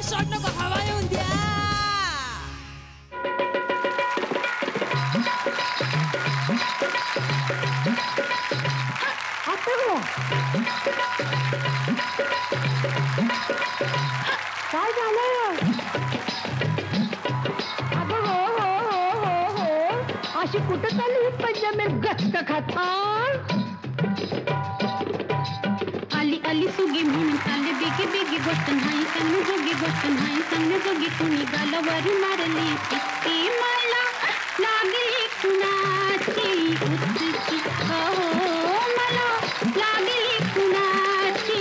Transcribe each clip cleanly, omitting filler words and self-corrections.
Shot नको, हवा येऊन द्या. काय झालं? अगं हो हो हो हो हो, अशी कुठं चालली पंजाबी गस्त खाता? आली आली सुगी म्हणून आले बेगी बेगी गोष्ट नाही सांगणे जोगी गोष्ट नाही सांगणे जोगी कुणी गालावारी मारली ती मला लागली कुणाची उत्सुकी हो मला लागली कुणाची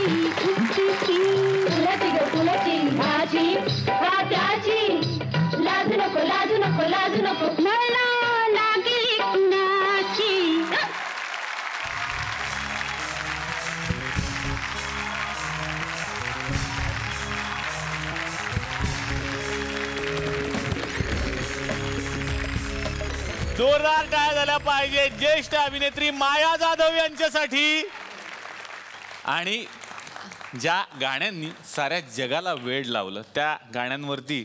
उत्सुकी फुलाची ग फुलाची भाजी त्याची लाजू नको लाजू नको लाजू नको मला लागली कुणाची. जोरदार काय झाला पाहिजे ज्येष्ठ अभिनेत्री माया जाधव यांच्यासाठी. आणि ज्या गाण्यांनी साऱ्या जगाला वेड लावलं त्या गाण्यांवरती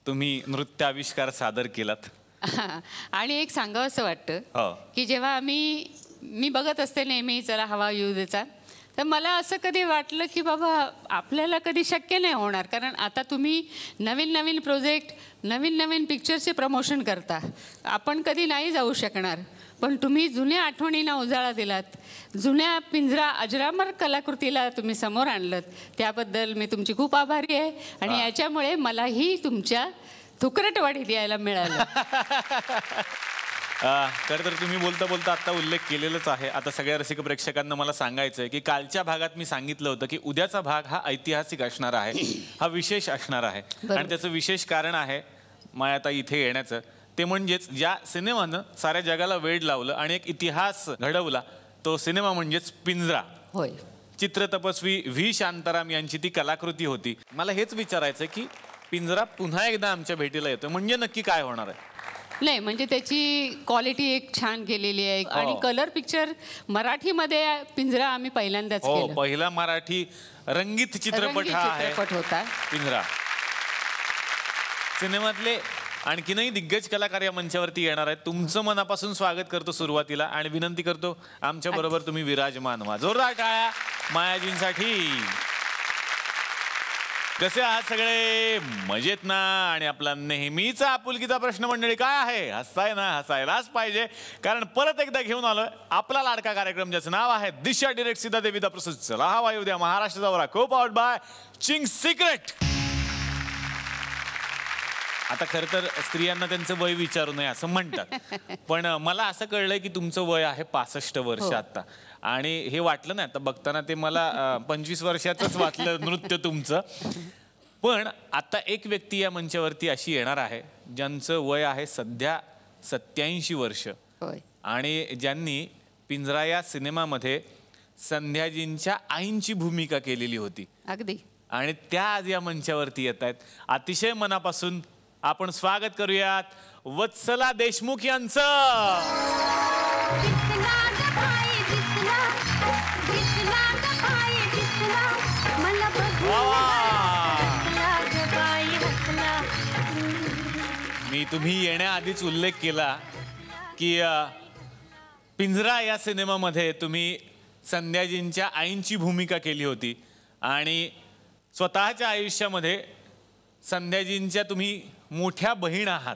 तुम्ही नृत्य आविष्कार सादर केलात. आणि एक सांगावं असं वाटतं हो. की जेव्हा मी बघत असते नेहमी चला हवा येऊ देचा, तर मला असं कधी वाटलं की बाबा आपल्याला कधी शक्य नाही होणार, कारण आता तुम्ही नवीन नवीन प्रोजेक्ट नवीन नवीन पिक्चरचे प्रमोशन करता, आपण कधी नाही जाऊ शकणार. पण तुम्ही जुन्या आठवणींना उजाळा दिलात, जुन्या पिंजरा अजरामर कलाकृतीला तुम्ही समोर आणलं, त्याबद्दल मी तुमची खूप आभारी आहे. आणि याच्यामुळे मलाही तुमच्या थुकरटवाडीत यायला मिळालं. खरं तर तुम्ही बोलता बोलता आत्ता उल्लेख केलेलाच आहे. आता सगळ्या रसिक प्रेक्षकांना मला सांगायचं आहे की कालच्या भागात मी सांगितलं होतं की उद्याचा भाग हा ऐतिहासिक असणार आहे, हा विशेष असणार आहे. आणि त्याचं विशेष कारण आहे मायाताई इथे येण्याचं. ते म्हणजेच ज्या सिनेमानं साऱ्या जगाला वेड लावलं आणि एक इतिहास घडवला तो सिनेमा म्हणजेच पिंजरा. होय. चित्रतपस्वी व्ही शांताराम यांची ती कलाकृती होती. मला हेच विचारायचं की पिंजरा पुन्हा एकदा आमच्या भेटीला येतो म्हणजे नक्की काय होणार आहे? नाही म्हणजे त्याची क्वालिटी एक छान केलेली आहे. आणि कलर पिक्चर मराठीमध्ये पिंजरा आम्ही पहिल्यांदाच केला. पहिला मराठी रंगीत चित्रपट हा होता पिंजरा. सिनेमातले आणखीनही दिग्गज कलाकार या मंचावरती येणार आहेत. तुमचं मनापासून स्वागत करतो सुरुवातीला आणि विनंती करतो आमच्या बरोबर तुम्ही विराजमान व्हा. जोरदार टाळ्या मायाजींसाठी. कसे आहात सगळे? मजेत ना? आणि आपला नेहमीचा आपुलकीचा प्रश्न मंडळी काय आहे? हसताय ना? हसायलाच पाहिजे, कारण परत एकदा घेऊन आलोय आपला लाडका कार्यक्रम ज्याचं नाव आहे दिशा डिरेक्ट सीधा देविदा प्रस्तुत चला हवा येऊ द्या महाराष्ट्राचा वरा, को पावर्ड बाय चिंग्स सिक्रेट. आता खरं तर स्त्रियांना त्यांचं वय विचारू नये असं म्हणतात, पण मला असं कळलंय की तुमचं वय आहे 65 वर्ष आता. आणि हे वाटलं नाही आता बघताना, ते मला 25 वर्षाचंच वाटलं नृत्य तुमचं. पण आता एक व्यक्ती या मंचावरती अशी येणार आहे ज्यांचं वय आहे सध्या 87 वर्ष आणि ज्यांनी पिंजरा या सिनेमामध्ये संध्याजींच्या आईंची भूमिका केलेली होती. अगदी. आणि त्या आज या मंचावरती येत आहेत. अतिशय मनापासून आपण स्वागत करूयात वत्सला देशमुख यांचं. मी तुम्ही येण्याआधीच उल्लेख केला की पिंजरा या सिनेमामध्ये तुम्ही संध्याजींच्या आईंची भूमिका केली होती आणि स्वतःच्या आयुष्यामध्ये संध्याजींच्या तुम्ही मोठ्या बहीण आहात.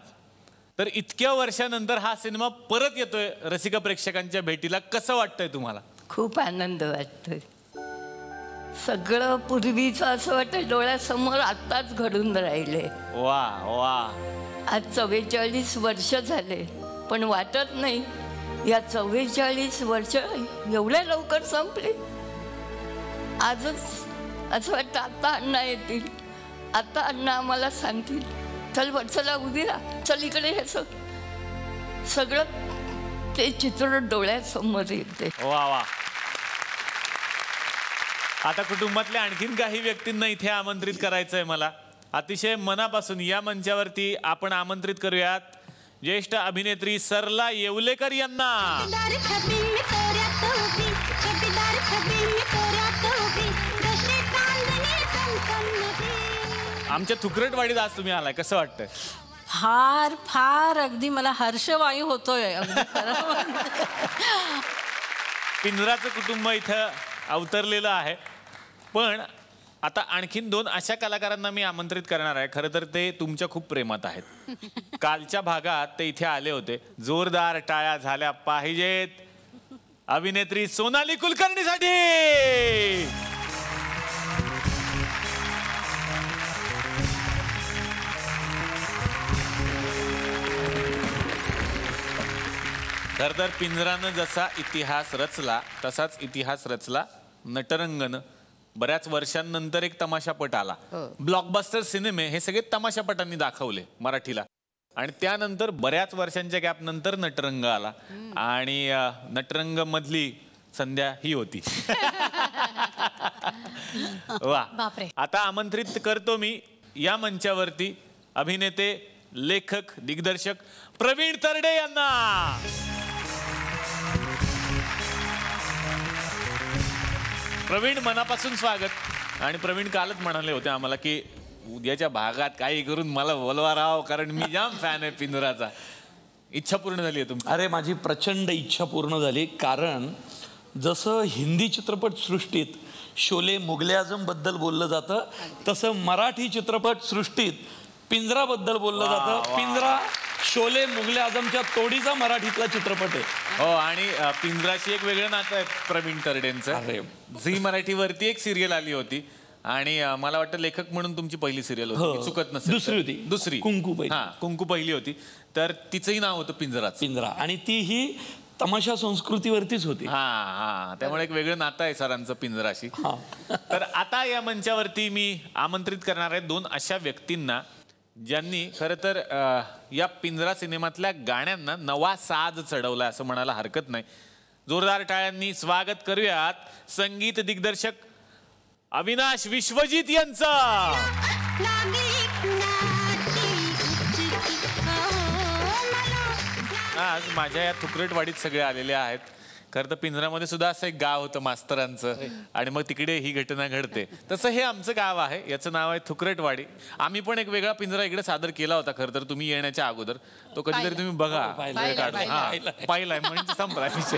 तर इतक्या वर्षानंतर हा सिनेमा परत येतोय रसिक प्रेक्षकांच्या भेटीला, कसं वाटतंय तुम्हाला? खूप आनंद वाटतोय. सगळं पूर्वीचं असं वाटतं डोळ्यासमोर आत्ताच घडून राहिले. वा वा. आज 44 वर्ष झाले, पण वाटत नाही या 44 वर्ष एवढ्या लवकर संपली. आजच असं वाटतं आता अण्णा येतील, आता अण्णा आम्हाला सांगतील चल वत्सला उभी राहा, चल इकडे. हे सगळं ते चित्र डोळ्यासमोर येते. वा वा. आता कुटुंबातल्या आणखीन काही व्यक्तींना इथे आमंत्रित करायचंय मला. अतिशय मनापासून या मंचावरती आपण आमंत्रित करूयात ज्येष्ठ अभिनेत्री सरला येवलेकर यांना. आमच्या थुकरटवाडीत आज तुम्ही आलाय, कसं वाटतंय? फार फार अगदी मला हर्षवायू होतोय अगदी खरं. पिंजराचं कुटुंब इथं अवतरलेलं आहे. पण आता आणखीन 2 अशा कलाकारांना मी आमंत्रित करणार आहे. खरं तर ते तुमच्या खूप प्रेमात आहेत. कालच्या भागात ते इथे आले होते. जोरदार टाळ्या झाल्या पाहिजेत अभिनेत्री सोनाली कुलकर्णीसाठी. खरं तर पिंजरानं जसा इतिहास रचला तसाच इतिहास रचला नटरंगनं. बऱ्याच वर्षांनंतर एक तमाशापट आला. ब्लॉकबस्टर सिनेमे हे सगळे तमाशापटांनी दाखवले मराठीला. आणि त्यानंतर बऱ्याच वर्षांच्या गॅप नंतर नटरंग आला. आणि नटरंग मधली संध्या ही होती. वा. आता आमंत्रित करतो मी या मंचावरती अभिनेते, लेखक, दिग्दर्शक प्रवीण तरडे यांना. प्रवीण, मनापासून स्वागत. आणि प्रवीण कालच म्हणाले होते आम्हाला की उद्याच्या भागात काही करून मला बोलवा राव, कारण मी जाम फॅन आहे पिंजराचा. इच्छा पूर्ण झाली आहे तुमची? अरे माझी प्रचंड इच्छा पूर्ण झाली. कारण जसं हिंदी चित्रपटसृष्टीत शोले मुघले आझम बद्दल बोललं जातं, तसं मराठी चित्रपटसृष्टीत पिंजराबद्दल बोललं जातं. पिंजरा शोले मुघले आझमच्या तोडीचा मराठीतला चित्रपट आहे. हो. आणि पिंजराशी एक वेगळं नातं आहे प्रवीण तरडेंचं. झी मराठीवरती एक सिरियल आली होती आणि मला वाटतं लेखक म्हणून तुमची पहिली सिरियल होती, चुकत नसेल. दुसरी होती, दुसरी कुंकू. कुंकू पहिली होती. तर तिचंही नाव होतं पिंजरा. आणि ती ही तमाशा संस्कृतीवरतीच होती. त्यामुळे एक वेगळं नातं आहे सरांचं पिंजराशी. तर आता या मंचावरती मी आमंत्रित करणार आहे 2 अशा व्यक्तींना ज्यांनी खरं तर या पिंजरा सिनेमातल्या गाण्यांना नवा साज चढवला असं म्हणायला हरकत नाही. जोरदार टाळ्यांनी स्वागत करूयात संगीत दिग्दर्शक अविनाश विश्वजित यांचं. आज माझ्या या थुकरटवाडीत सगळे आलेले आहेत. खरं तर पिंजरामध्ये सुद्धा असं एक गाव होतं मास्तरांचं, आणि मग तिकडे ही घटना घडते. तसं हे आमचं गाव आहे, याचं नाव आहे थुकरटवाडी. आम्ही पण एक वेगळा पिंजरा इकडे सादर केला होता खरं तर तुम्ही येण्याच्या अगोदर. तो कधीतरी तुम्ही बघा, पाहिलाय म्हणजे संपला विषय.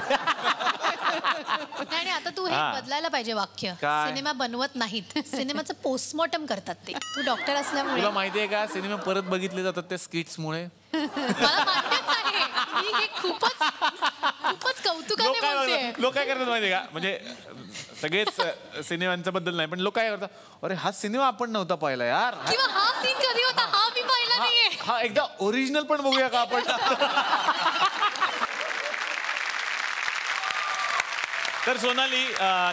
आणि आता तू हे बदलायला पाहिजे वाक्य. सिनेमा बनवत नाहीत, सिनेमाचं पोस्टमॉर्टम करतात ते. तू डॉक्टर असल्यामुळे. तुला माहितीये का सिनेमा परत बघितले जातात त्या स्किट्समुळे. मला मान्यच आहे. मी हे खूपच कौतुकाने बोलते. लोक काय करतात माहितीये का, म्हणजे सगळेच सिनेमांच्या बद्दल नाही, पण लोक काय करतात, अरे हा सिनेमा आपण नव्हता पाहिला यार, किंवा हा सीन कधी होता हा मी पाहिला नाहीये. हा एकदा ओरिजिनल पण बघूया का आपण. तर सोनाली,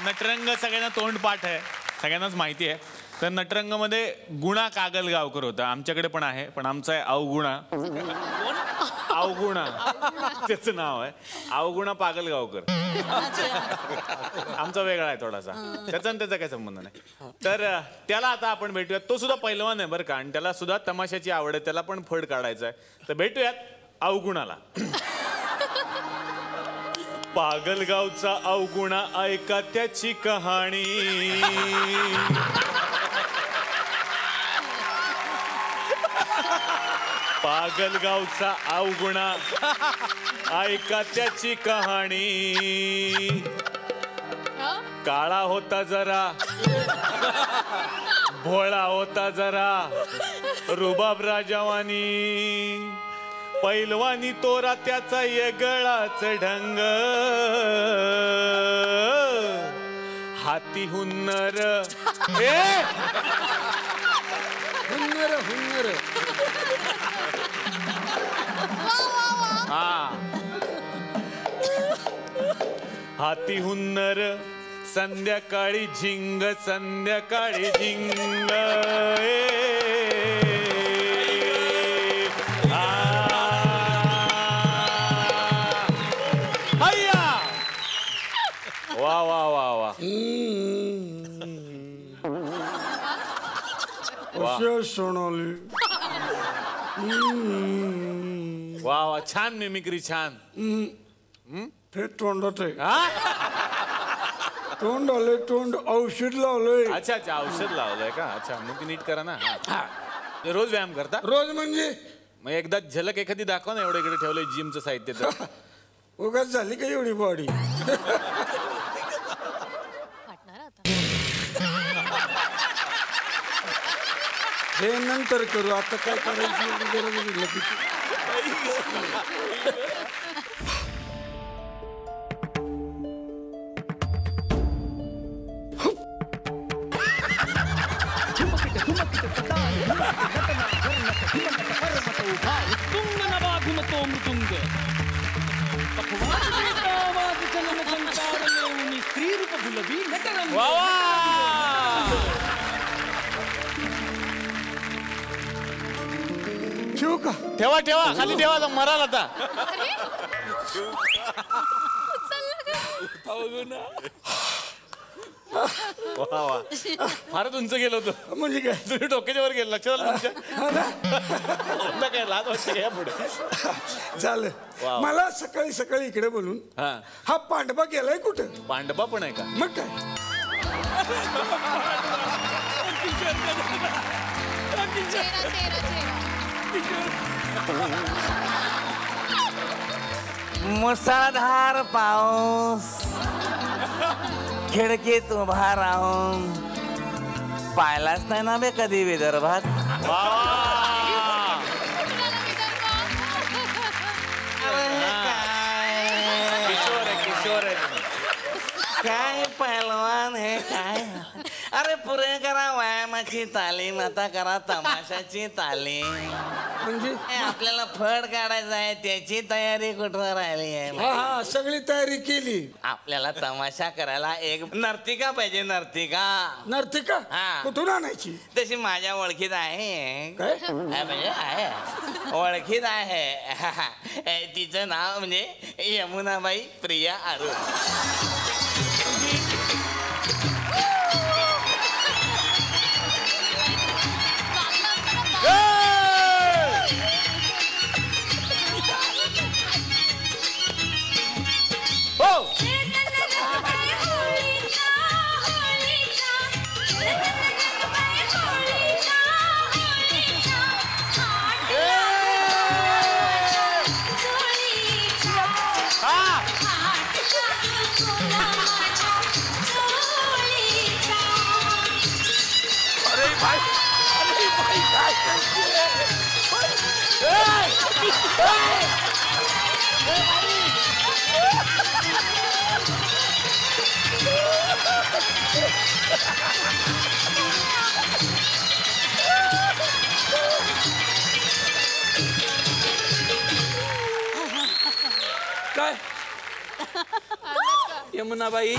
नटरंग सगळ्यांना तोंडपाठ आहे, सगळ्यांनाच माहिती आहे. तर नटरंगमध्ये गुणा कागलगावकर होता. आमच्याकडे पण आहे, पण आमचा आहे अवगुणा. अवगुणा त्याचं नाव आहे, अवगुणा पागलगावकर. आमचा वेगळा आहे थोडासा, त्याचा आणि त्याचा काही संबंध नाही. तर त्याला आता आपण भेटूयात. तो सुद्धा पैलवान आहे बरं का, आणि त्याला सुद्धा तमाशाची आवड आहे, त्याला पण फड काढायचा आहे. तर भेटूयात अवगुणाला. पागलगावचा अवगुणा ऐका त्याची कहाणी. पागलगावचा अवगुणा ऐका त्याची कहाणी. काळा होता जरा, भोळा होता जरा, रुबाब राजावानी. पैलवानी तोरा त्याचा येगळाच ढंग. हाती हुन्नर, हुन्नर. हाती हुन्नर, संध्याकाळी झिंग, संध्याकाळी झिंग. वा वा वा वा सोनाली, वा वा, छान मिमिक्री, छान. ते तोंडात आहे. तोंड आलंय तोंड औषध लावलंय. अच्छा अच्छा औषध लावलंय का? अच्छा मग ती नीट करा ना. रोज व्यायाम करता? रोज म्हणजे मग एकदा झलक एखादी दाखवा ना. एवढं इकडे ठेवलंय जिमचं साहित्य तर. उगाच झाली का एवढी बॉडी? हे नंतर करू, आता काय करायची गरज नाही. ठेवू का? ठेवा ठेवा खाली ठेवा मराल आता. फारच उंच गेलो होतो. म्हणजे काय? तुम्ही डोक्याच्या वर गेलो. लक्षात आलं तुमच्या? काय लाज वाटते या पुढे. झालं. मला सकाळी सकाळी इकडे बोलून हा पांडबा गेलाय कुठं? पांडबा पण आहे का? मग काय? मुसळधार पाऊस खिडकीत उभा राहून पाहिलाच नाही ना बे कधी विदर्भात. काय पहिलवान हे काय? अरे पुरे करा व्यायामाची तालीम, आता करा तमाशाची तालीम. म्हणजे आपल्याला फड काढायचं आहे त्याची तयारी कुठं राहिली आहे? हा सगळी तयारी केली. आपल्याला तमाशा करायला एक नर्तिका पाहिजे. नर्तिका. नर्तिका? हा. कुठून आणायची? तशी माझ्या ओळखीत आहे. काय म्हणजे आहे ओळखीत आहे. तिचं नाव म्हणजे यमुनाबाई प्रिया अरुण. काय यमुनाबाई?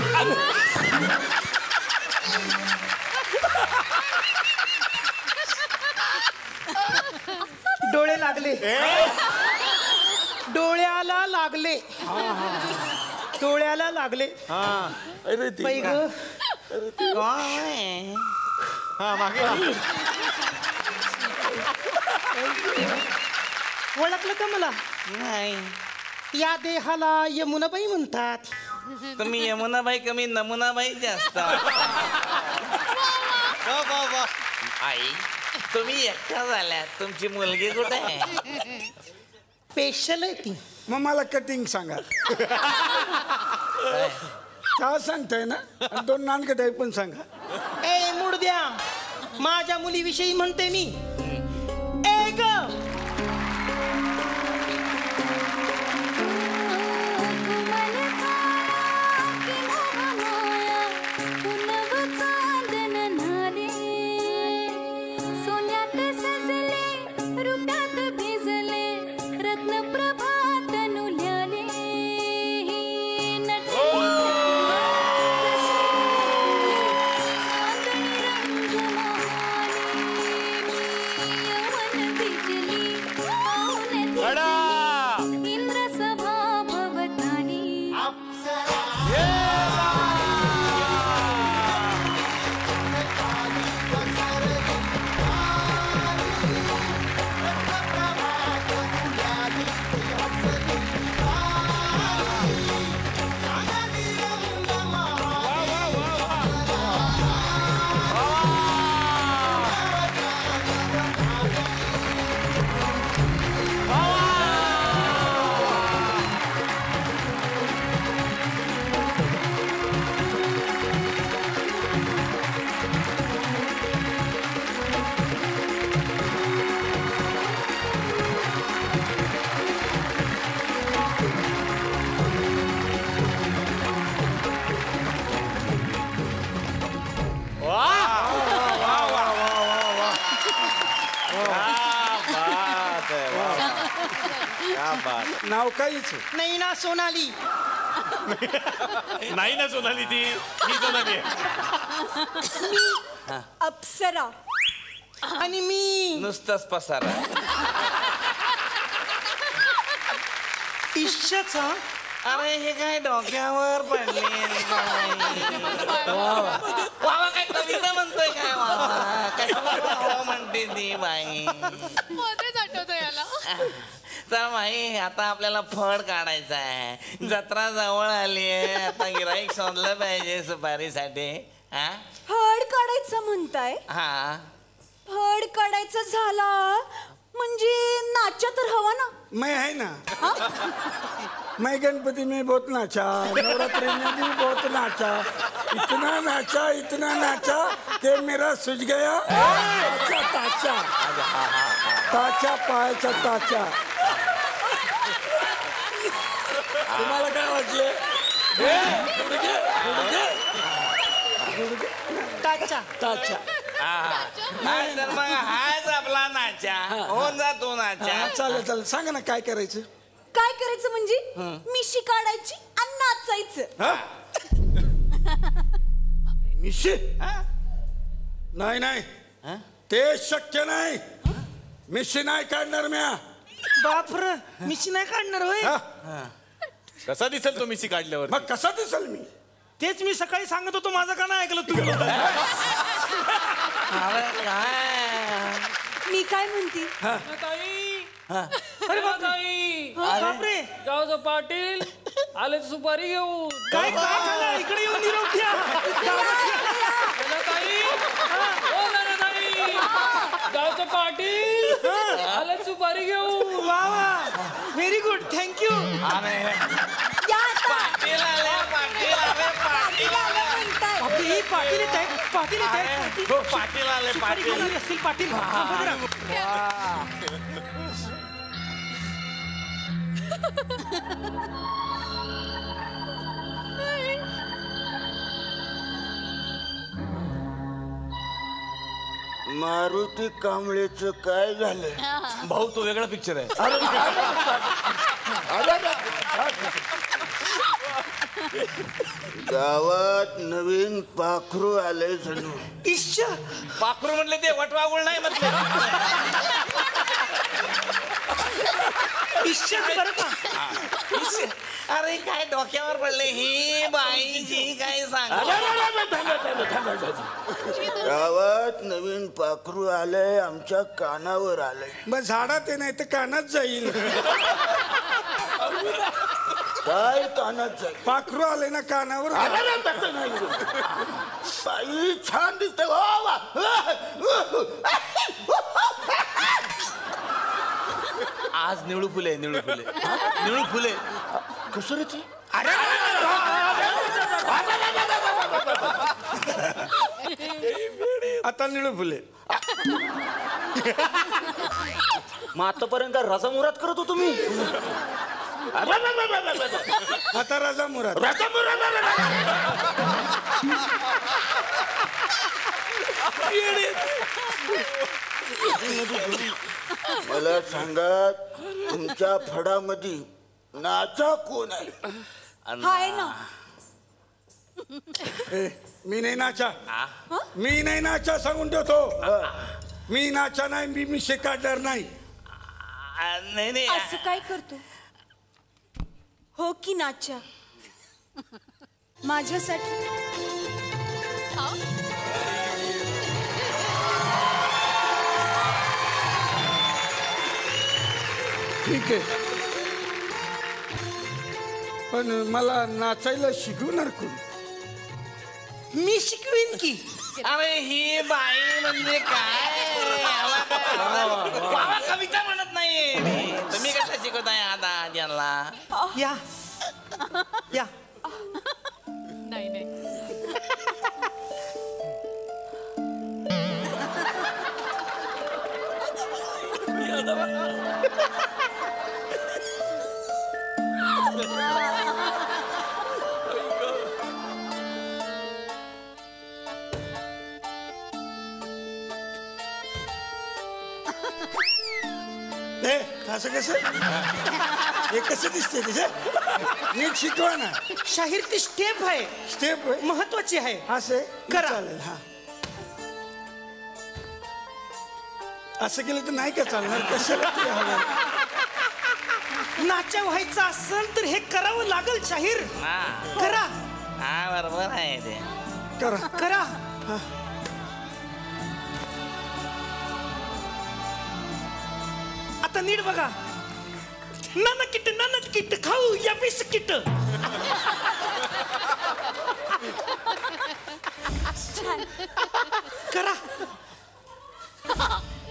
डोळे लागले. डोळ्याला लागले. डोळ्याला लागले. अरे बाई ग. ओळखलं का मला? नाही. या देहाला यमुनाबाई म्हणतात. तुम्ही यमुनाबाई कमी नमुनाबाई जास्त. आई तुम्ही एकटा झाल्या. तुमची मुलगी कुठे आहे? स्पेशल आहे ती. मग मला कटिंग सांगा. काय सांगताय ना? 2 नानकटाई पण सांगा. ए मुडद्या, माझ्या मुलीविषयी म्हणते मी. ए ग नाव काहीच नाही ना सोनाली. नाही ना सोनाली ती सोनाली आहे. अप्सरा. आणि मी नुसतंच पसारा. इश्शचा. अरे हे काय डोक्यावर पडले बाबा. काय कविता म्हणतोय काय बाबा. कशाला म्हणते ती बाई. मध्येच आठवतं याला. तर बाई आता आपल्याला फळ काढायचा आहे. जत्रा जवळ आली आहे. आता गिराईक शोधलं पाहिजे सुपारीसाठी. हा फड काढायचं म्हणताय. हा फड काढायचं झाला म्हणजे नाचा तर हवा ना. मैं है ना. मैं गणपति में बहुत नाचा, नवरात्रि में भी बहुत नाचा, इतना नाचा कि मेरा सूझ गया ताचा ताचा पायाचा ताचा. तुम्हाला काय वाटले? ताचा ताचा. तर मग हाच आपला नाचा. होऊन जातो नाचा. चालेल सांगा ना काय करायचं. काय करायचं म्हणजे मिशी काढायची आणि नाचायचं. मिशी नाही ते शक्य नाही. मिशी नाही काढणार म्या. बापर मिशी नाही काढणार होय. कसा दिसेल तो मिशी काढल्यावर. मग कसा दिसेल मी. तेच मी सकाळी सांगत होतो. माझं का नाही ऐकलं तुम्ही. मी काय म्हणते. अरे बापरे. गावचा पाटील आले सुपारी घेऊ. काय काय झालं इकडे येऊन निरोप द्या. गावचा पाटील आले सुपारी घेऊ. वा व्हेरी गुड थँक्यू. पाटील आले पाटील आले पाटील आले. पाटील येत आहेत. पाटील येत आहेत. पाटील आले पाटील असतील पाटील. मारुती कांबळेचं काय झालं. भाऊ तो वेगळा पिक्चर आहे. गावात नवीन पाखरू आलंय जणू. इश्श पाखरू म्हणले ते वटवागुळ नाही म्हटलं. इश्श बरं का. अरे काय डोक्यावर पडले ही बाईची काय सांग. गावात नवीन पाखरू आलंय आमच्या कानावर आलंय. मग झाडात नाही तर कानात जाईल. काय कानात जाईल. पाखरू आले ना कानावर. बाई छान दिसते. आज निळू फुले निळू फुले निळू फुले. कसं रे ते. आता निळू फुले. मग आतापर्यंत रजा मुराद करत होतो मी. आता राजा मुराद. मला सांगा तुमच्या फडामध्ये नाचा कोण आहे. हाय ना. मी नाही नाचा. मी नाही नाचा सांगून ठेवतो. मी नाचा नाही. मी मिशी काढणार नाही. नाही असं काय करतो. हो की नाचा माझ्यासाठी. ठीक आहे पण मला नाचायला शिकवणार कोण. मी शिकवीन की. अरे ही बाई म्हणजे काय. बाबा कविता म्हणत नाहीये. तुम्ही कशा शिकवताय आता यांना. या या. नाही नाही. असं कसं हे कसं दिसते तिथे नीट शिकवा ना. शाहीर ती स्टेप आहे. स्टेप महत्वाची आहे. असे करा. चालेल. हा असं केलं तर नाही का चालणार. कशाला ते हवं. नाचा व्हायचा असेल तर हे करावं लागल शाहीर. करा. हा बरोबर आहे ते. करा करा. आता नीट बघा. ननकिट खाऊ या बिस्किट. करा.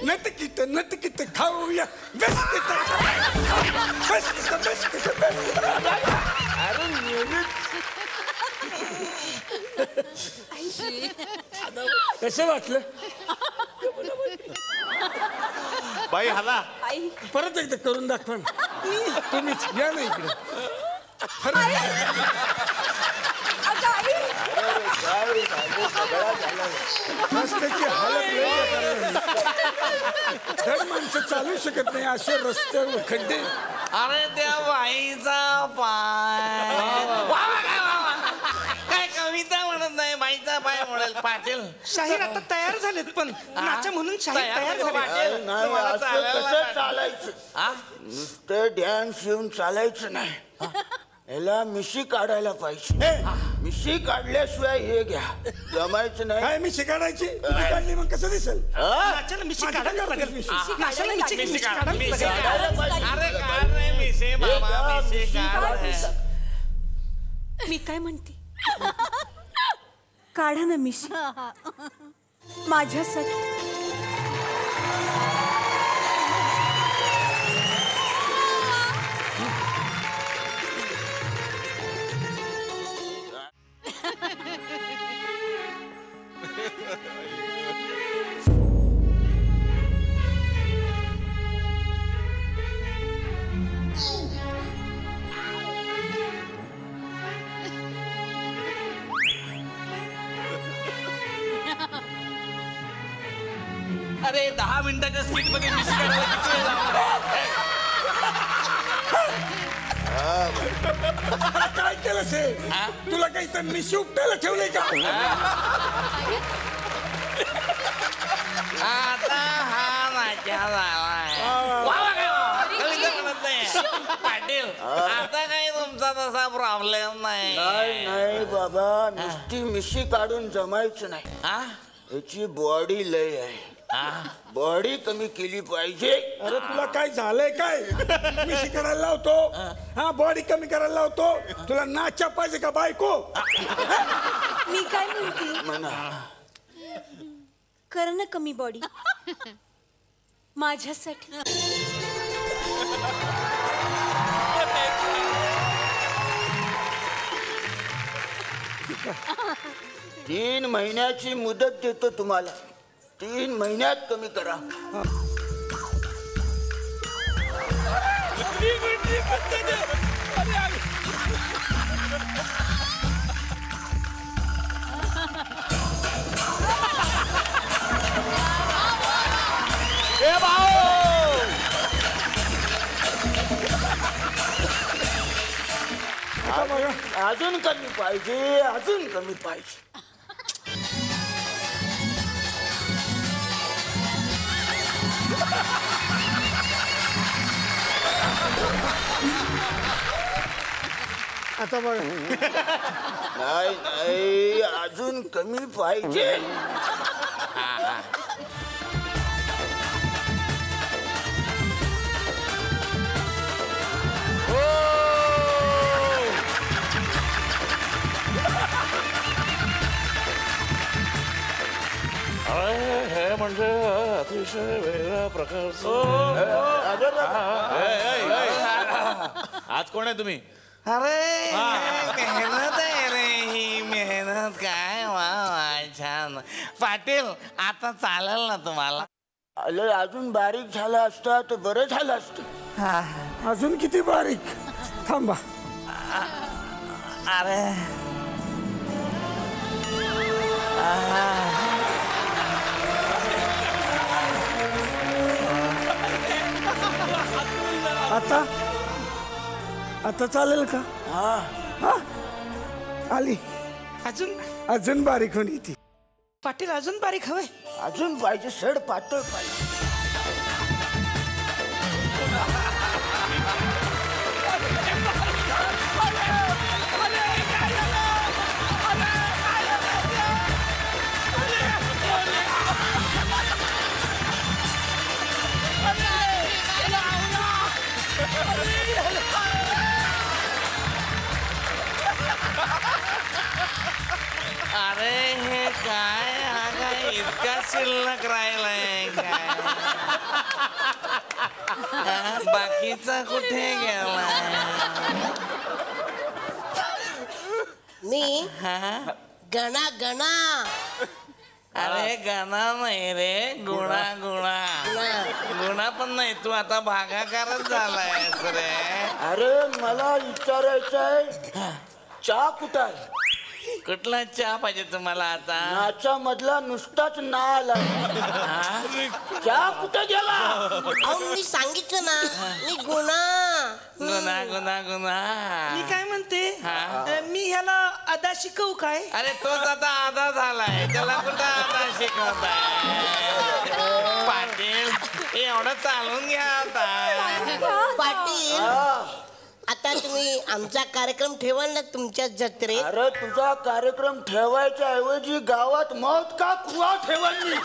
नटकिट खाऊया बिस्किट. कसं वाटलं बाई हाला परत एकदा करून दाखवा. तुम्हीच या ना इकडे. रस्त्याची हालत धड माणसं चालू शकत नाही असे रस्त्यावर खड्डे. अरे त्या बाईचा पाय. काय कविता म्हणत नाही बाईचा पाय म्हणेल. पाटील शाहीर आता तयार झालेत पण नाचा म्हणून शाहीर तयार झाले. कसं चालायचं. नुसतं डॅन्स येऊन चालायचं नाही. याला मिशी काढायला पाहिजे. मिशी काढल्याशिवाय हे घ्या जमायचं नाही. काय मिशी काढायची काढली मग कसं दिसेल. नाचाला मिशी काढायला लागेल. नाचाला मिशी काढायला मी काय म्हणते काढा ना मिशी माझ्यासाठी. अरे 10 मिनिटाच्या स्किट मध्ये मिस करायला किती वेळ लागला. काय केलं से तुला काही तर मिशी उपटायला ठेवलंय का. आता हा नाचा झालाय. पाटील आता काही तुमचा तसा प्रॉब्लेम नाही. नाही बाबा नुसती मिशी काढून जमायचं नाही. याची बॉडी लय आहे. बॉडी कमी केली पाहिजे. अरे तुला काय झालंय काय. मिशी करायला लावतो. हा बॉडी कमी करायला लावतो. तुला नाचा पाहिजे का बायको. मी काय म्हणते कर ना कमी बॉडी माझ्यासाठी. 3 महिन्याची मुदत देतो तुम्हाला. 3 महिन्यात कमी करा. अजून कमी पाहिजे. अजून कमी पाहिजे. आता बघ नाही नाही अजून कमी पाहिजे. हे म्हणजे अतिशय वेगळ्या प्रकारचं. आज कोण आहे तुम्ही. अरे मेहनत आहे रे ही मेहनत. काय वा छान. पाटील आता चालेल ना तुम्हाला. अजून बारीक झाला असता तर बरं झालं असतं. अजून किती बारीक. थांबा. अरे आता आता चालेल का? हा आली. अजून बारीक होणी ती. पाटील अजून बारीक हवंय? अजून पाहिजे, सड पातळ पाहिजे. अरे हे काय, हा काय इतका शिल्लक राहिलाय काय? बाकीचा कुठे गेलाय? मी गणा गणा. अरे गणा नाही रे, गुणा गुणा. गुणा पण नाही, तू आता भागाकारच झालायस रे. अरे मला विचारायचं आहे, चहा कुठं आहे? कुठला चहा पाहिजे तुम्हाला आता? नाचा मधला नुसताच ना आला. चहा कुठं गेला? अहो मी सांगितलं ना, मी गुणा. गुणा गुणा गुणा. मी काय म्हणते, मी ह्याला अदा शिकवू काय? अरे तोच आता आधा झालाय, त्याला कुठं आधा शिकवताय? पाटील एवढं चालून घ्या आता. पाटील आता तुम्ही आमचा कार्यक्रम ठेवाल ना तुमच्या जत्रेत? अरे तुझा कार्यक्रम ठेवायच्या ऐवजी गावात मौत का कुवा ठेवली.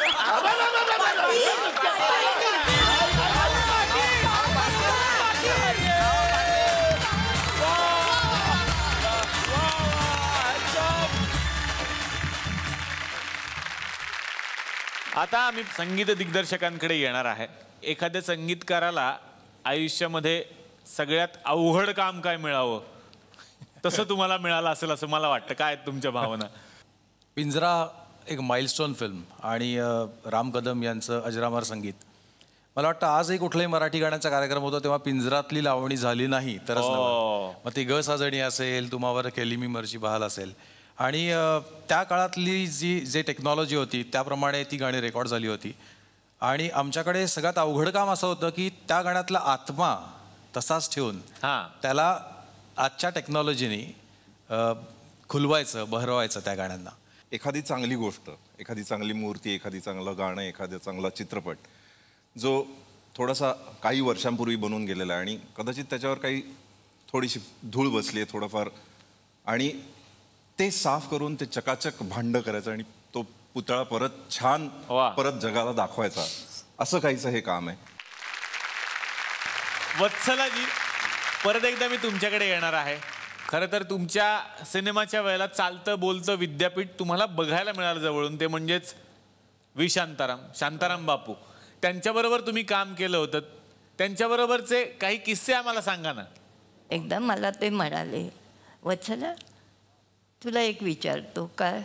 आता आम्ही संगीत दिग्दर्शकांकडे येणार आहे. एखाद्या संगीतकाराला आयुष्यामध्ये सगळ्यात अवघड काम काय मिळावं तसं तुम्हाला मिळालं असेल असं मला वाटतं. काय तुमच्या भावना? पिंजरा एक माइलस्टोन फिल्म आणि राम कदम यांचं अजरामर संगीत. मला वाटतं आजही कुठलाही मराठी गाण्याचा कार्यक्रम होता तेव्हा पिंजरातली लावणी झाली नाही तरच नव्हतं. मग ती ग साजणी असेल, तुम्हावर केली मी मर्जी बहाल असेल. आणि त्या काळातली जे टेक्नॉलॉजी होती त्याप्रमाणे ती गाणी रेकॉर्ड झाली होती. आणि आमच्याकडे सगळ्यात अवघड काम असं होतं की त्या गाण्यातला आत्मा तसाच ठेवून त्याला आजच्या टेक्नॉलॉजीने खुलवायचं, बहरवायचं त्या गाण्यांना. एखादी चांगली गोष्ट, एखादी चांगली मूर्ती, एखादी चांगलं गाणं, एखादा चांगला चित्रपट जो थोडासा काही वर्षांपूर्वी बनवून गेलेला आहे आणि कदाचित त्याच्यावर काही थोडीशी धूळ बसली आहे थोडंफार, आणि ते साफ करून ते चकाचक भांड करायचं आणि तो पुतळा परत छान परत जगाला दाखवायचा, असं काहीचं हे काम आहे. वत्सलाजी, परत एकदा मी तुमच्याकडे येणार आहे. खरं तर तुमच्या सिनेमाच्या वेळेला चालतं बोलतं विद्यापीठ तुम्हाला बघायला मिळालं जवळून, ते म्हणजेच व्ही शांताराम बापू. त्यांच्याबरोबर तुम्ही काम केलं होतं. त्यांच्याबरोबरचे काही किस्से आम्हाला सांगा ना. एकदा मला ते म्हणाले, वत्सला तुला एक विचारतो, काय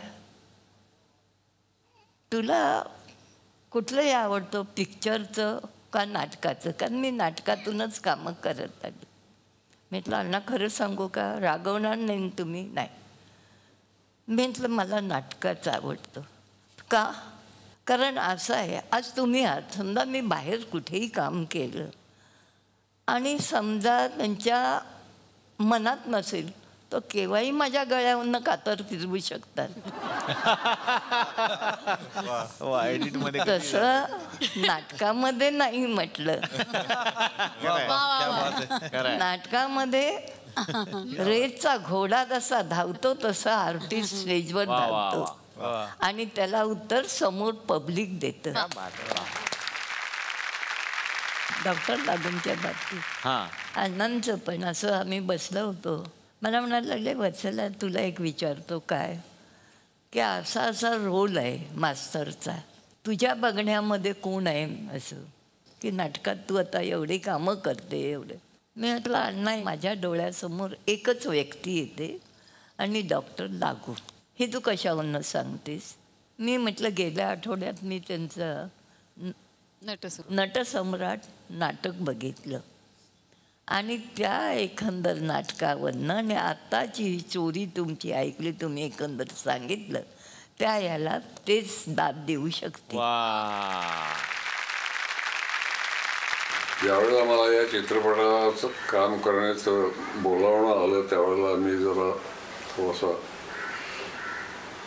तुला कुठलंही आवडतं, पिक्चरचं का नाटकाचं? कारण मी नाटकातूनच कामं करत आली. म्हटलं अण्णा खरं सांगू का, रागवणार नाही तुम्ही? नाही. म्हटलं मला नाटकाचं आवडतं. का? कारण असं आहे, आज तुम्ही आहात, समजा मी बाहेर कुठेही काम केलं आणि समजा त्यांच्या मनात नसेल तर केव्हाही माझ्या गळ्यावरनं कातर फिरवू शकतात. तसं नाटकामध्ये नाही म्हटलं. नाटकामध्ये रेसचा घोडा जसा धावतो तसा आर्टिस्ट स्टेजवर धावतो आणि त्याला उत्तर समोर पब्लिक देतं. डॉक्टर लागूनच्या बाबतीत अण्णांचं पण असं आम्ही बसलो होतो. मला म्हणायला लागले, वत्सला तुला एक विचारतो, काय की असा असा रोल आहे मास्तरचा, तुझ्या बघण्यामध्ये कोण आहे असं, की नाटकात तू आता एवढी कामं करते एवढे. मी म्हटलं अण्णा माझ्या डोळ्यासमोर एकच व्यक्ती येते आणि डॉक्टर लागू. हे तू कशावरनं सांगतेस? मी म्हटलं गेल्या आठवड्यात मी त्यांचं नटसम्राट नाटक बघितलं आणि त्या एकंदर नाटकावरनं आणि आत्ताची चोरी तुमची ऐकली, तुम्ही एकंदर सांगितलं, त्या याला तेच दाद देऊ शकते. ज्यावेळेला मला या चित्रपटाचं काम करण्याचं बोलावणं आलं त्यावेळेला मी जरा थोडासा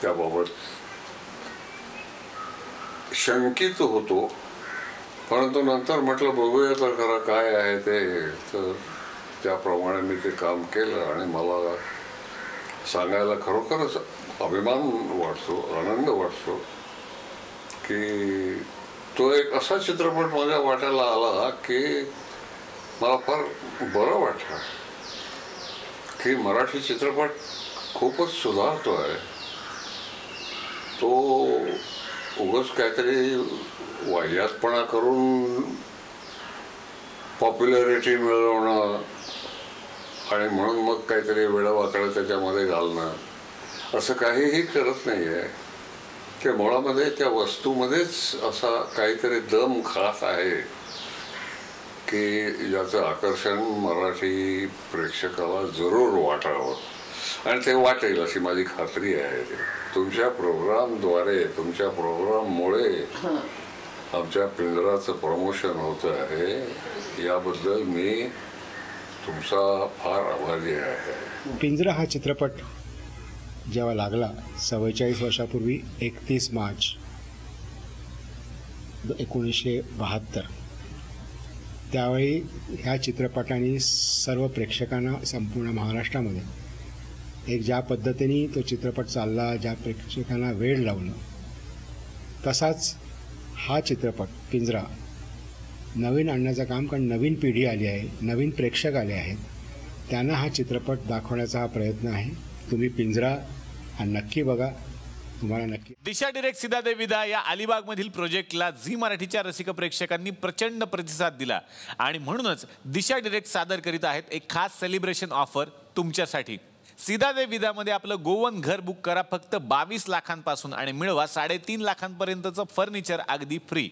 त्याबाबत शंकित होतो, परंतु नंतर म्हटलं बघूया तर खरं काय आहे ते, तर त्याप्रमाणे मी ते काम केलं आणि मला सांगायला खरोखरच अभिमान वाटतो, आनंद वाटतो की तो एक असा चित्रपट माझ्या वाट्याला आला की मला फार बरं वाटलं की मराठी चित्रपट खूपच सुधारतो आहे. तो उगाच काहीतरी वाह्यातपणा करून पॉप्युलॅरिटी मिळवणं आणि म्हणून मग काहीतरी वेडवाकडं त्याच्यामध्ये घालणं असं काहीही करत नाही आहे. ते मुळामध्ये त्या वस्तूमध्येच असा काहीतरी दम खास आहे की ज्याचं आकर्षण मराठी प्रेक्षकाला जरूर वाटावं आणि ते वाटेल अशी माझी खात्री आहे. तुमच्या प्रोग्रामद्वारे, तुमच्या प्रोग्राममुळे आमच्या पिंजराचं प्रमोशन होतं आहे, याबद्दल मी तुमचा फार आभारी आहे. पिंजरा हा चित्रपट जेव्हा लागला 44 वर्षापूर्वी 31 मार्च 1972, त्यावेळी ह्या चित्रपटाने सर्व प्रेक्षकांना संपूर्ण महाराष्ट्रामध्ये एक ज्या पद्धतीने तो चित्रपट चालला, ज्या प्रेक्षकांना वेळ लावलं, तसाच हा चित्रपट पिंजरा नवीन आणण्याचं काम, कारण नवीन पिढी आली आहे, नवीन प्रेक्षक आले आहेत, त्यांना हा चित्रपट दाखवण्याचा हा प्रयत्न आहे. तुम्ही पिंजरा हा नक्की बघा, तुम्हाला नक्की. दिशा डिरेक्ट सीधा दे विदा या अलिबागमधील प्रोजेक्टला झी मराठीच्या रसिक प्रेक्षकांनी प्रचंड प्रतिसाद दिला आणि म्हणूनच दिशा डिरेक्ट सादर करीत आहेत एक खास सेलिब्रेशन ऑफर तुमच्यासाठी. सीधा दे विदामध्ये आपलं गोवन घर बुक करा फक्त 22 लाखांपासून आणि मिळवा 3.5 लाखांपर्यंतचं फर्निचर अगदी फ्री.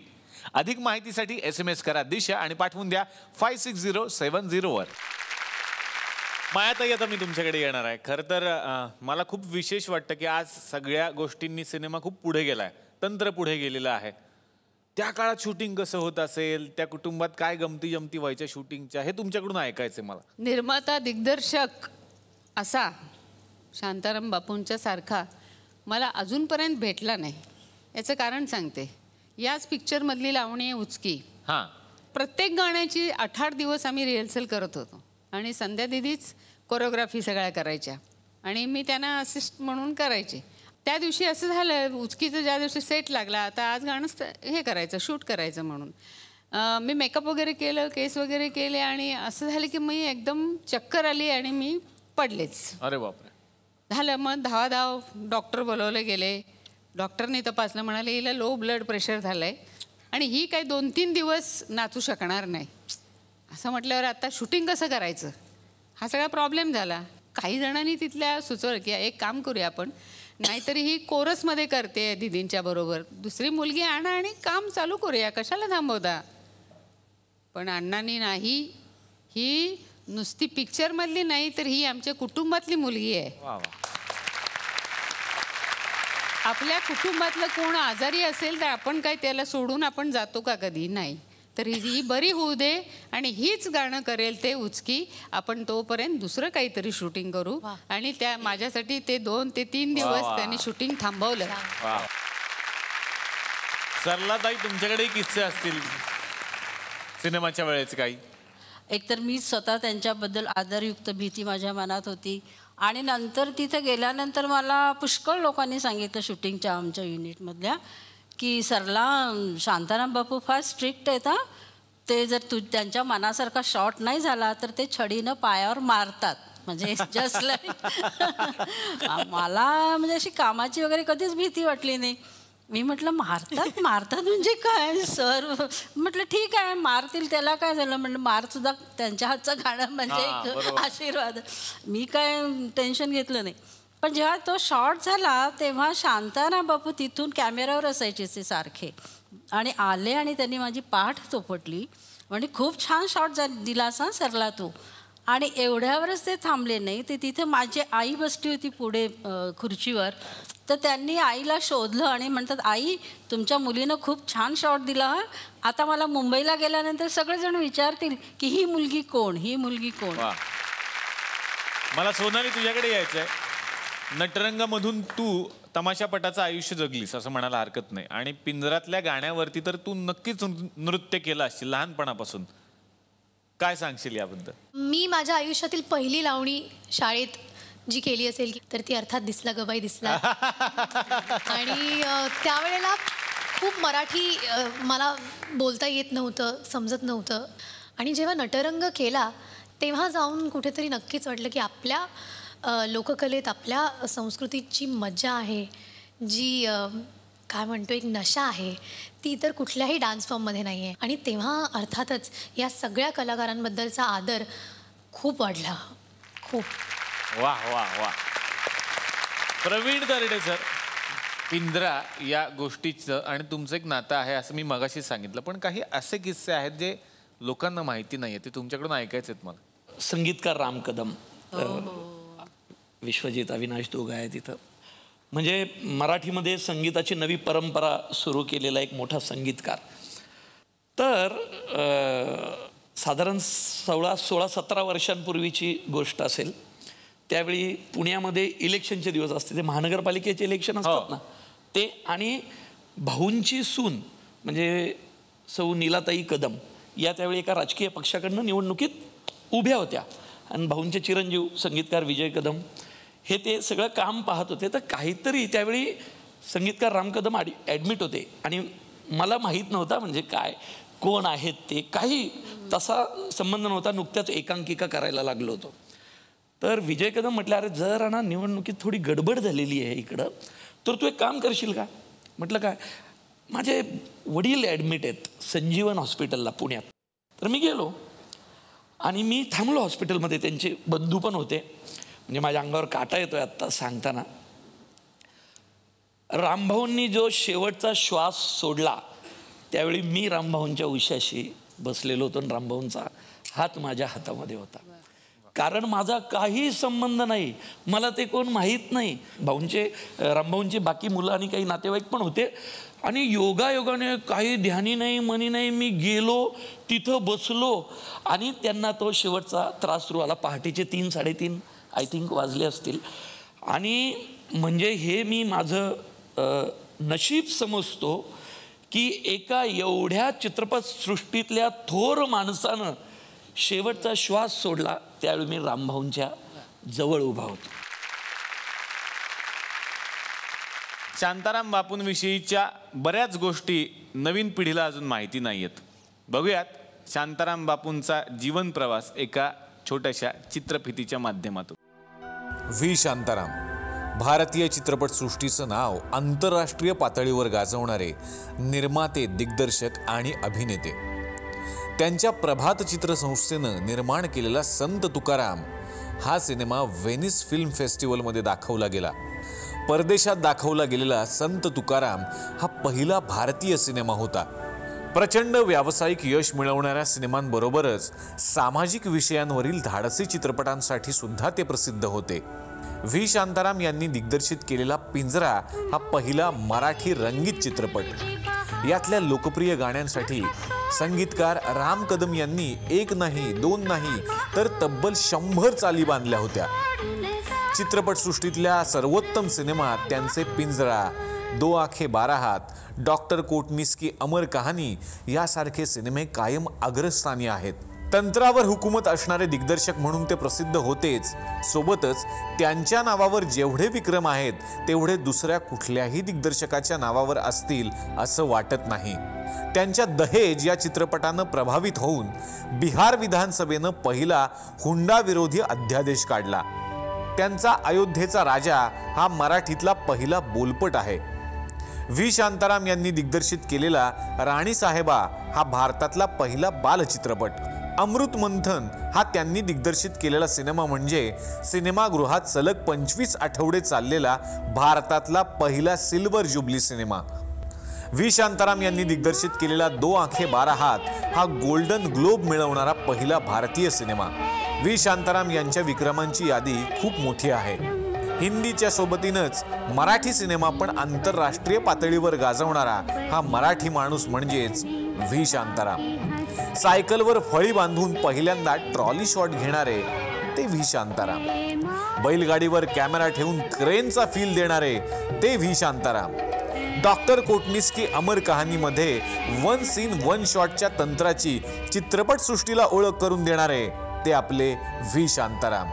अधिक माहितीसाठी SMS करा दिशा आणि पाठवून द्या 56070 वर. मायाताई, आता मी तुमच्याकडे येणार आहे. खरं तर मला खूप विशेष वाटतं की आज सगळ्या गोष्टींनी सिनेमा खूप पुढे गेलाय, तंत्र पुढे गेलेलं आहे. त्या काळात शूटिंग कसं होत असेल, त्या कुटुंबात काय गमती जमती व्हायच्या शूटिंगच्या, हे तुमच्याकडून ऐकायचं मला. निर्माता दिग्दर्शक असा शांताराम बापूंच्या सारखा मला अजूनपर्यंत भेटला नाही. याचं कारण सांगते. याच पिक्चरमधली लावणी उचकी, हां, प्रत्येक गाण्याची 8-8 दिवस आम्ही रिहर्सल करत होतो आणि संध्या दिदीच कोरिओग्राफी सगळ्या करायच्या आणि मी त्यांना असिस्ट म्हणून करायचे. त्या दिवशी असं झालं, उचकीचं ज्या दिवशी सेट लागला, आता आज गाणं हे करायचं, शूट करायचं म्हणून मी मेकअप वगैरे केलं, केस वगैरे केले आणि असं झालं की मी एकदम चक्कर आली आणि मी पडलेच. अरे बापरे. झालं मग धावाधाव डॉक्टर बोलवले गेले. डॉक्टरने तपासलं, म्हणाले हिला लो ब्लड प्रेशर झालं आहे आणि ही काही 2-3 दिवस नाचू शकणार नाही. असं म्हटल्यावर आता शूटिंग कसं करायचं, हा सगळा प्रॉब्लेम झाला. काही जणांनी तिथल्या सुचवलं की एक काम करूया आपण, नाहीतरी ही कोरसमध्ये करते दिदींच्या बरोबर, दुसरी मुलगी आणा आणि काम चालू करूया, कशाला थांबवता. पण अण्णांनी नाही, ही नुसती पिक्चरमधली नाही तर ही आमच्या कुटुंबातली मुलगी आहे. आपल्या कुटुंबातलं कोण आजारी असेल तर आपण काय त्याला सोडून आपण जातो का कधी? नाही. तर ही बरी होऊ दे आणि हीच गाणं करेल ते उचकी, आपण तोपर्यंत दुसरं काहीतरी शूटिंग करू. आणि त्या माझ्यासाठी ते 2 ते 3 दिवस त्यांनी शूटिंग थांबवलं. सरलाताई, तुमच्याकडे किस्से असतील सिनेमाच्या वेळेचे काही? एकतर मी स्वतः त्यांच्याबद्दल आदरयुक्त भीती माझ्या मनात होती आणि नंतर तिथे गेल्यानंतर मला पुष्कळ लोकांनी सांगितलं शूटिंगच्या आमच्या युनिटमधल्या की सरला शांताराम बापू फार स्ट्रिक्ट आहेत, ते जर त्यांच्या मनासारखा शॉट नाही झाला तर ते छडीनं पायावर मारतात. म्हणजे जस्ट लाईक मला म्हणजे अशी कामाची वगैरे कधीच भीती वाटली नाही. मी म्हटलं मारतात म्हणजे काय सर? म्हटलं ठीक आहे मारतील, त्याला काय झालं. म्हटलं मारसुद्धा त्यांच्या हातचं गाणं म्हणजे एक आशीर्वाद. मी काय टेन्शन घेतलं नाही. पण जेव्हा तो शॉट झाला तेव्हा शांताराम बापू तिथून कॅमेऱ्यावर असायचे ते सारखे आणि आले आणि त्यांनी माझी पाठ चोपटली. म्हणजे खूप छान शॉट दिलास हा सरला तू. आणि एवढ्यावरच ते थांबले नाही, ते तिथे माझी आई बसली होती पुढे खुर्चीवर. तर त्यांनी आईला शोधलं आणि म्हणतात, आई तुमच्या मुलीनं खूप छान शॉट दिला हा, आता मला मुंबईला गेल्यानंतर सगळेजण विचारतील की ही मुलगी कोण, ही मुलगी कोण. मला सोनाली तुझ्याकडे यायचंय. नटरंगामधून तू तमाशापटाचं आयुष्य जगलीस असं म्हणायला हरकत नाही, आणि पिंजरातल्या गाण्यावरती तर तू नक्कीच नृत्य केलं असशील लहानपणापासून. काय सांगशील याबद्दल? मी माझ्या आयुष्यातील पहिली लावणी शाळेत जी केली असेल तर ती अर्थात दिसला ग बाई दिसला. आणि त्यावेळेला खूप मराठी मला बोलता येत नव्हतं, समजत नव्हतं. आणि जेव्हा नटरंग केला तेव्हा जाऊन कुठेतरी नक्कीच वाटलं की आपल्या लोककलेत, आपल्या संस्कृतीची मजा आहे, जी काय म्हणतो एक नशा आहे, ती इतर कुठल्याही डान्स फॉर्ममध्ये नाही आहे. आणि तेव्हा अर्थातच या सगळ्या कलाकारांबद्दलचा आदर खूप वाढला, खूप. वा वा वा. प्रवीण तरडे सर, पिंजरा या गोष्टीचं आणि तुमचं एक नातं आहे असं मी मगाशी सांगितलं, पण काही असे किस्से आहेत जे लोकांना माहिती नाही आहे, ते तुमच्याकडून ऐकायचे आहेत मला. संगीतकार राम कदम, विश्वजित अविनाश दोघं आहे तिथं. म्हणजे मराठीमध्ये संगीताची नवी परंपरा सुरू केलेला एक मोठा संगीतकार. तर साधारण 16-17 वर्षांपूर्वीची गोष्ट असेल. त्यावेळी पुण्यामध्ये इलेक्शनचे दिवस असते, ते महानगरपालिकेचे इलेक्शन असतात ना ते. आणि भाऊंची सून म्हणजे सौ नीलाताई कदम या त्यावेळी एका राजकीय पक्षाकडनं निवडणुकीत उभ्या होत्या. आणि भाऊंचे चिरंजीव संगीतकार विजय कदम हे ते सगळं काम पाहत होते. तर काहीतरी त्यावेळी संगीतकार राम कदम ॲडमिट होते आणि मला माहीत नव्हता म्हणजे काय कोण आहेत ते, काही तसा संबंध नव्हता. नुकत्याच एकांकिका करायला लागलो होतो. तर विजय कदम म्हटलं, अरे जर ना निवडणुकीत थोडी गडबड झालेली आहे इकडं, तर तू एक काम करशील का? म्हटलं काय? माझे वडील ॲडमिट आहेत संजीवन हॉस्पिटलला पुण्यात. तर मी गेलो आणि मी थांबलो हॉस्पिटलमध्ये. त्यांचे बंधू पण होते. म्हणजे माझ्या अंगावर काटा येतोय आत्ता सांगताना. रामभाऊंनी जो शेवटचा श्वास सोडला त्यावेळी मी रामभाऊंच्या उशाशी बसलेलो होतो आणि रामभाऊंचा हात माझ्या हातामध्ये होता. कारण माझा काही संबंध नाही, मला ते कोण माहीत नाही. रामभाऊंचे बाकी मुलं आणि काही नातेवाईक पण होते. आणि योगायोगाने काही ध्यानी नाही मनी नाही, मी गेलो तिथं बसलो आणि त्यांना तो शेवटचा त्रास सुरू आला. पहाटेचे 3-3:30 आय थिंक वाजले असतील. आणि म्हणजे हे मी माझं नशीब समजतो की एका एवढ्या चित्रपटसृष्टीतल्या थोर माणसानं शेवटचा श्वास सोडला त्यावेळी मी रामभाऊंच्या जवळ उभा होतो. शांताराम बापूंविषयीच्या बऱ्याच गोष्टी नवीन पिढीला अजून माहिती नाही आहेत. बघूयात शांताराम बापूंचा जीवन प्रवास एका छोट्याशा चित्रफितीच्या माध्यमातून. व्ही शांताराम, भारतीय चित्रपटसृष्टीचं नाव आंतरराष्ट्रीय पातळीवर गाजवणारे निर्माते, दिग्दर्शक आणि अभिनेते. त्यांच्या प्रभात चित्रसंस्थेनं निर्माण केलेला संत तुकाराम हा सिनेमा व्हेनिस फिल्म फेस्टिवलमध्ये दाखवला गेला. परदेशात दाखवला गेलेला संत तुकाराम हा पहिला भारतीय सिनेमा होता. प्रचंड व्यावसायिक यश मिळवणाऱ्या सिनेमांबरोबरच सामाजिक विषयांवरील धाडसी चित्रपटांसाठी सुद्धा ते प्रसिद्ध होते. व्ही शांताराम यांनी दिग्दर्शित केलेला पिंजरा हा पहिला मराठी रंगीत चित्रपट. यातल्या लोकप्रिय गाण्यांसाठी संगीतकार राम कदम यांनी 1 नाही 2 नाही तर तब्बल 100 चाली बांधल्या होत्या. चित्रपटसृष्टीतल्या सर्वोत्तम सिनेमात त्यांचे पिंजरा, 2 आंखें 12 हात, डॉक्टर कोटनीस की अमर कहाणी यासारखे सिनेमे कायम अग्रस्थानी आहेत. तंत्रावर हुकूमत असणारे दिग्दर्शक म्हणून ते प्रसिद्ध होतेच, सोबतच त्यांच्या नावावर जेवढे विक्रम आहेत तेवढे दुसऱ्या कुठल्याही दिग्दर्शकाच्या नावावर असतील असं वाटत नाही. त्यांच्या दहेज या चित्रपटानं प्रभावित होऊन बिहार विधानसभेनं पहिला हुंडा विरोधी अध्यादेश काढला. त्यांचा अयोध्येचा राजा हा मराठीतला पहिला बोलपट आहे. व्ही शांताराम यांनी दिग्दर्शित केलेला राणी साहेबा हा भारतातला पहिला बालचित्रपट. अमृत मंथन हा त्यांनी दिग्दर्शित केलेला सिनेमा म्हणजे सिनेमागृहात सलग 25 आठवडे चाललेला भारतातला पहिला silver jubilee cinema. V Shantaram यांनी दिग्दर्शित केलेला 2 आंखें 12 हात हा गोल्डन ग्लोब मिळवणारा पहिला भारतीय सिनेमा. व्ही शांताराम यांच्या विक्रमांची यादी खूप मोठी आहे. हिंदीच्या सोबतीनंच मराठी सिनेमा पण आंतरराष्ट्रीय पातळीवर गाजवणारा हा मराठी माणूस म्हणजेच व्ही शांताराम. सायकलवर फळी बांधून पहिल्यांदा ट्रॉली शॉट घेणारे ते व्ही शांताराम. बैलगाडीवर कॅमेरा ठेवून क्रेनचा फील देणारे ते व्ही शांताराम. डॉक्टर कोटणीस की अमर कहाणीमध्ये वन सीन वन शॉटच्या तंत्राची चित्रपटसृष्टीला ओळख करून देणारे ते आपले व्ही शांताराम.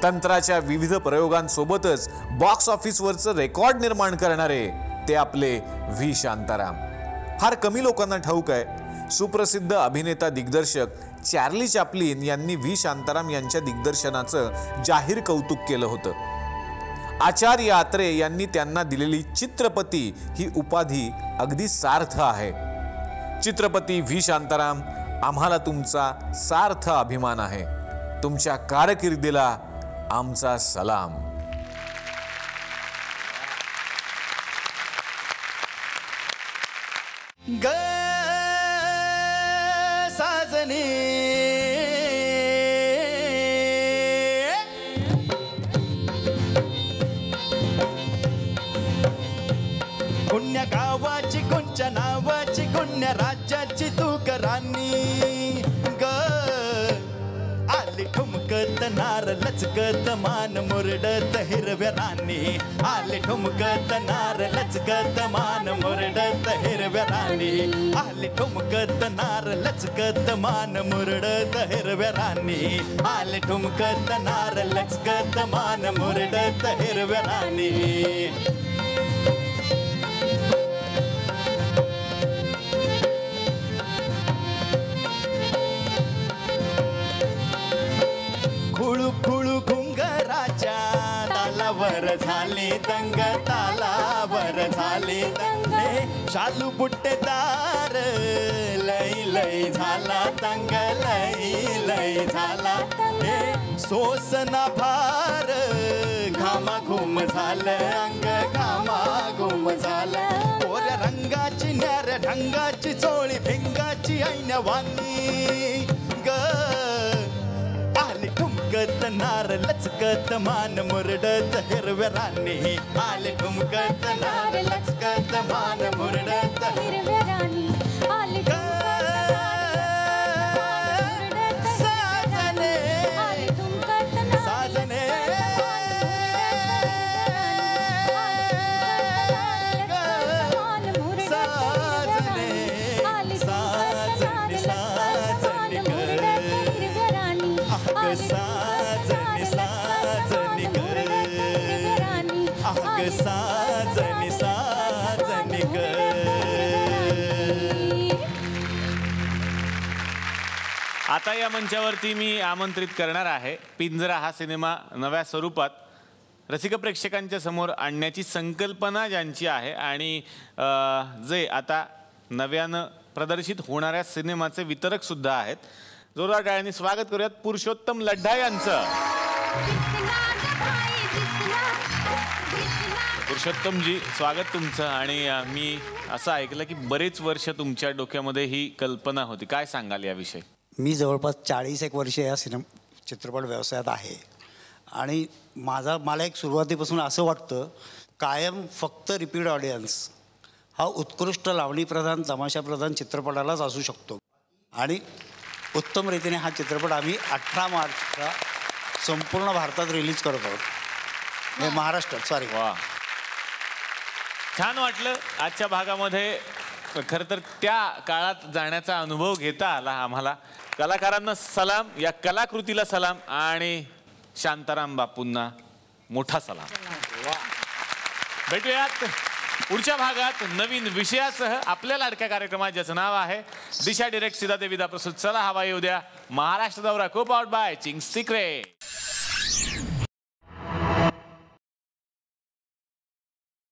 तंत्राच्या विविध प्रयोगांसोबतच बॉक्स ऑफिसवरचं रेकॉर्ड निर्माण करणारे ते आपले व्ही शांताराम. फार कमी लोकांना ठाऊक आहे, सुप्रसिद्ध अभिनेता दिग्दर्शक चार्ली चॅप्लिन यांनी व्ही शांताराम यांच्या दिग्दर्शनाचं जाहीर कौतुक केलं होतं. आचार्य आत्रे यांनी त्यांना दिलेली चित्रपती ही उपाधी अगदी सार्थ आहे. चित्रपती व्ही शांताराम, आम्हाला तुमचा सार्थ अभिमान आहे. तुमच्या कारकिर्दीला आमचा सलाम. साजने पुण्य गावाची कोणच्या नावाची पुण्य राज्याची तू करानी ग. आली ठुमकत नार लचकत मान मुरडत हिरव्या राणी. आली ठुमकत नार लचकत मान मुरडत हिरव्या राणी. आली ठुमकत नार लचकत मान मुरडत हिरव्या राणी. आली ठुमकत नार लचकत मान मुरडत हिरव्या राणी. खुळू खुळू घुंगराच्या तालावर झाले दंग. तालावर झाले दंग. शालू बुट्टेदार लई लई झाला दंग. लई लई झाला सोसना भार. घामाघूम झालं अंग. घामाघूम झालं. कोऱ्या रंगाची न्यार ढंगाची चोळी भिंगाची ऐनवानी ग. आली ठुमकत नार लचकत मान मुरडत हिरव्या राणी. आली ठुमकत नार लचकत मान मुरडत हिरव्या राणी. आली साजने साजने साजनी साजनी ग. अग साजनी साजनी ग. आता या मंचावरती मी आमंत्रित करणार आहे पिंजरा हा सिनेमा नव्या स्वरूपात रसिक प्रेक्षकांच्या समोर आणण्याची संकल्पना ज्यांची आहे आणि जे आता नव्यानं प्रदर्शित होणाऱ्या सिनेमाचे वितरक सुद्धा आहेत. जोरदार टाळ्यांनी स्वागत करूयात पुरुषोत्तम लढ्ढा यांचं. पुरुषोत्तमजी, स्वागत तुमचं. आणि मी असं ऐकलं की बरेच वर्ष तुमच्या डोक्यामध्ये ही कल्पना होती, काय सांगाल याविषयी? मी जवळपास 40 वर्ष या चित्रपट व्यवसायात आहे आणि मला एक सुरुवातीपासून असं वाटतं कायम फक्त रिपीट ऑडियन्स हा उत्कृष्ट लावणीप्रधान तमाशाप्रधान चित्रपटालाच असू शकतो. आणि उत्तम रीतीने हा चित्रपट आम्ही 18 मार्चला संपूर्ण भारतात रिलीज करत आहोत. महाराष्ट्रात सॉरी. वा, छान वाटलं आजच्या भागामध्ये. खरं तर त्या काळात जाण्याचा अनुभव घेता आला आम्हाला. कलाकारांना सलाम, या कलाकृतीला सलाम आणि शांताराम बापूंना मोठा सलाम. भेटूयात पुढच्या भागात नवीन विषयासह आपल्या लाडक्या कार्यक्रमात, ज्याचं नाव आहे दिशा डिरेक्ट सीधा ते विदा प्रस्तुत. चला हवा येऊ द्या. महाराष्ट्र दौरा को पावर्ड बाय चिंग्स सिक्रेट.